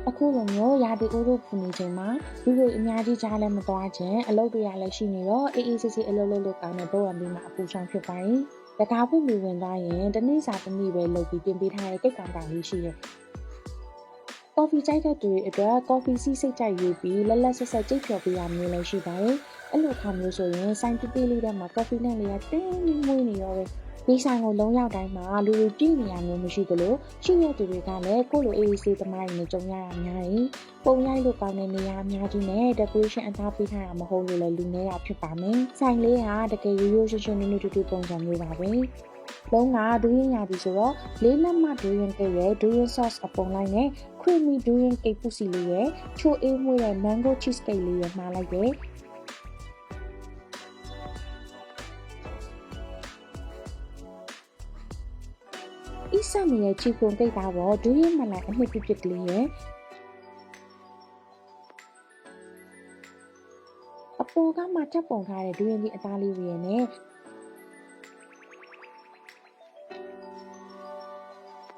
အခုလိုမျိုးရာသီဥတုပူနေချိန်မှာလူတွေအများကြီးကြားလည်းမသွားခြင်းအလုပ်တွေကလည်းရှိနေတော့အေးအေးဆေးဆေးအလုပ်လုပ်လို့ကောင်းတဲ့ဘဝပြီးမှအပူဆောင်ဖြစ်ပါတယ်။တကားဖွင့်ပြီးဝင်သွားရင်တနေ့စာတစ်နေ့ပဲလုပ်ပြီးတင်ပေးထားတဲ့ကိတ်ကောင်တာလေးရှိတယ်။ကော်ဖီကြိုက်တဲ့သူတွေအတွက်ကော်ဖီစီးစိတ်ကြိုက်ရွေးပြီးလက်လက်ဆက်ဆက်ကြိတ်ဖြော်ပေးရမျိုးလည်းရှိပါတယ်။အဲ့လိုအခါမျိုးဆိုရင်စိုင်းတိတိလေးထဲမှာကော်ဖီနဲ့လေးကတင်းပြီးမွေးနေရောပဲ။ဒီဆိုင်ကိုလုံးရောက်တိုင်းမှာလူတွေပြည့်နေရမျိုးမရှိသလိုရှိရတဲ့သူတွေကလည်းကိုလိုအေးအေးဆေးသမားတွေနဲ့ကြုံရတာများတယ်။ပုံရိုက်လို့ကောင်းတဲ့နေရာအများကြီးနဲ့ decoration အသားပေးထားတာမဟုတ်လို့လည်းလူနေရဖြစ်ပါမယ်။ဆိုင်လေးကတကယ်ရိုးရိုးရှင်းရှင်းနုနုတူတူပုံစံမျိုးပါပဲ။လုံးကဒူးရင်ရပြီဆိုတော့လေးလက်မဒူးရင်ကိတ်ရဲ့ဒူးရင် sauce အပုံလိုက်နဲ့ creamy ဒူးရင်ကိတ်ပူစီလေးရဲ့ချိုအေးမွေးတဲ့ mango cheesecake လေးရဲ့မှားလိုက်တယ်။ဤဆက်နေတဲ့ချီပွန်ကိတ်သားပေါ်ဒူးရင်မလိုက်အနှစ်ပြပြကလေးရဲ့အပေါ်ကမှချက်ပုံထားတဲ့ဒူးရင်ဒီအသားလေးတွေရဲ့နဲ့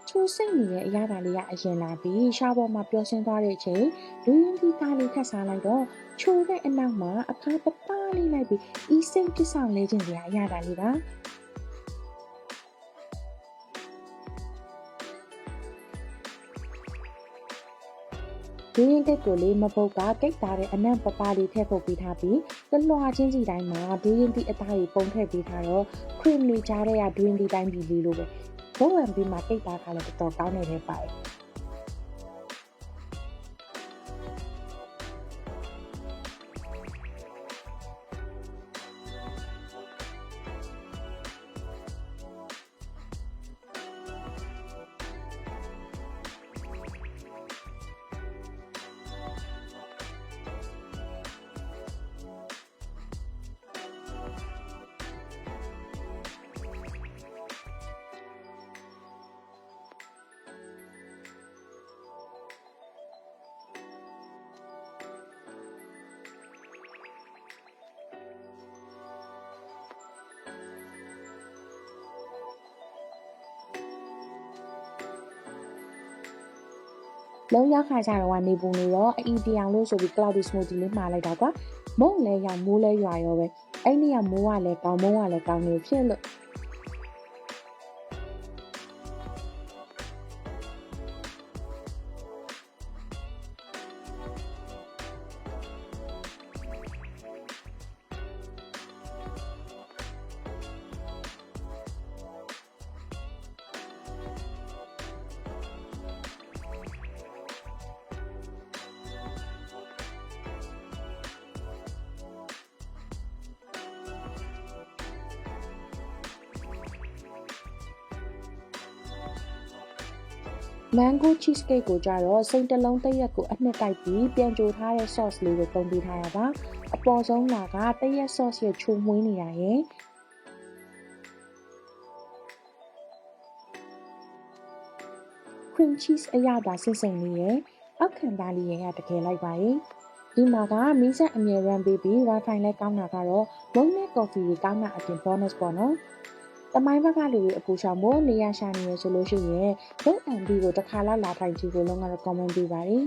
ချိုးစိတ်နေတဲ့အရာလေးကအရင်လာပြီးရှားပေါ်မှာပျော်စင်းသွားတဲ့အချိန်ဒူးရင်ဒီသားလေးခတ်စားလိုက်တော့ချိုးတဲ့အနောက်မှာအခါပပလေးလိုက်ပြီးဤစိတ်ပစ်ဆောင်လဲခြင်းစရာအရာလေးပါဒူးရင်ကိတ်ကိုလေးမပုတ်ကကိတ်သားတဲ့အနံ့ပပလေးထည့်ပုတ်ပေးထားပြီးတလွှာချင်းစီတိုင်းမှာဒူးရင်ဒီအသားကြီးပုံထည့်ပေးထားတော့ cream လေးကြားတဲ့ကဒူးရင်ဒီတိုင်းပြီးလို့ပဲဘုံဝင်ပြီးမှကိတ်သားကလည်းတော်တော်ကောင်းနေတဲ့ပါတယ်လုံးရောက်ခါကြတော့ကနေပူနေတော့အီတရားလို့ဆိုပြီး cloudy smoothie လေးမှာလိုက်တာကွာမုံလဲရမိုးလဲရွာရောပဲအဲ့နေ့ကမိုးကလည်းကောင်းမုံကလည်းကောင်းနေဖြစ်လို့mango cheesecake ကိုကြတော့စိတ်တလုံးတရက်ကိုအနှစ်တိုက်ပြီးပြန်ကြိုထားတဲ့ sauce လေးကိုသုံးပေးထားတာပါအပေါ်ဆုံးလာကတရက် sauce ရဲ့ချိုမွေးနေတာရယ်cream cheese အရသာစစ်စိမ်လေးရယ်အောက်ခံသားလေးရယ်တကယ်လိုက်ပါရဲ့ဒီမှာကမီးစက်အမြဲရန်ပေးပြီး wifi လည်းကောင်းတာကတော့မုံနဲ့ကော်ဖီတွေကောင်းတာအပြင် bonus ပေါ့နော်တမိုင်းဘက်ကလူတွေအပူဆောင်ဖို့နေရာရှာနေရဆိုလို့ရှိရင်ဘုတ်အန်ဘီကိုတစ်ခါလောက်လာထိုင်ကြည့်ဖို့လုံးကတော့ comment ပေးပါရစေ